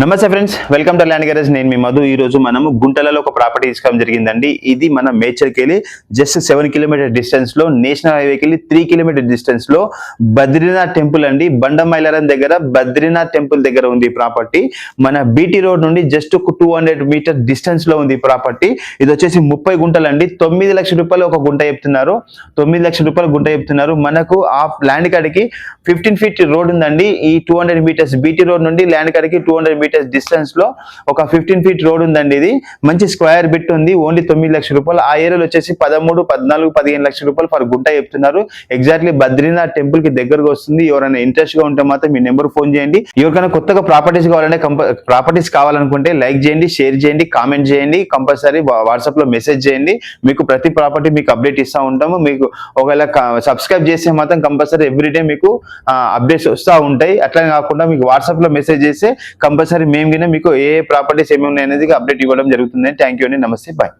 నమస్తే friends, welcome to land garage. నేను మీ మధు. ఈ రోజు మనము గుంటలలో ఒక ప్రాపర్టీ తీసుకోవడం జరిగిందండి. ఇది మన మేడ్చల్కి వెళ్ళి జస్ట్ 7 కిలోమీటర్ డిస్టెన్స్ లో, నేషనల్ హైవేకి వెళ్ళి 3 కిలోమీటర్ డిస్టెన్స్ లో బద్రీనాథ్ టెంపుల్ అండి. బండమైలారం దగ్గర బద్రీనాథ్ టెంపుల్ దగ్గర ఉంది ఈ ప్రాపర్టీ. మన బీటీ రోడ్ నుండి జస్ట్ ఒక 200 మీటర్ డిస్టెన్స్ లో ఉంది ఈ ప్రాపర్టీ. ఇది వచ్చేసి 30 గుంటలు అండి. 9 లక్షల రూపాయలు ఒక గుంట చెప్తున్నారు. 9 లక్షల రూపాయలు గుంట చెప్తున్నారు. మనకు ఆ ల్యాండ్ కాడికి 15 ఫీట్ రోడ్ ఉందండి. ఈ 200 మీటర్స్ బీటీ రోడ్ నుండి ల్యాండ్ కాడికి 200 మీటర్స్ డిస్టెన్స్ లో ఒక 15 ఫీట్ రోడ్ ఉందండి. ఇది మంచి స్క్వేర్ బిట్ ఉంది. ఓన్లీ 9 లక్షల రూపాయలు. ఆ ఏరియాలో వచ్చేసి 13, 14, 15 లక్షల రూపాయలు పర్ గుంట చెప్తున్నారు. ఎగ్జాక్ట్లీ బద్రీనాథ్ టెంపుల్ కి దగ్గరగా వస్తుంది. ఎవరైనా ఇంట్రెస్ట్ గా ఉంటే మాత్రం మీ నెంబర్ ఫోన్ చేయండి. ఎవరికైనా కొత్తగా ప్రాపర్టీస్ కావాలనుకుంటే లైక్ చేయండి, షేర్ చేయండి, కామెంట్ చేయండి. కంపల్సరీ వాట్సాప్ లో మెసేజ్ చేయండి. మీకు ప్రతి ప్రాపర్టీ మీకు అప్డేట్ ఇస్తూ ఉంటాము. మీకు ఒకవేళ సబ్స్క్రైబ్ చేస్తే మాత్రం కంపల్సరీ ఎవ్రీడే మీకు అప్డేట్స్ వస్తూ ఉంటాయి. అట్లనే కాకుండా మీకు వాట్సాప్ లో మెసేజ్ చేస్తే కంపల్సరీ మేము మీకు ఏ ప్రాపర్టీస్ ఏమి ఉన్నాయి అనేది అప్డేట్ ఇవ్వడం జరుగుతుంది. థ్యాంక్ యూ అండి. నమస్తే, బాయ్.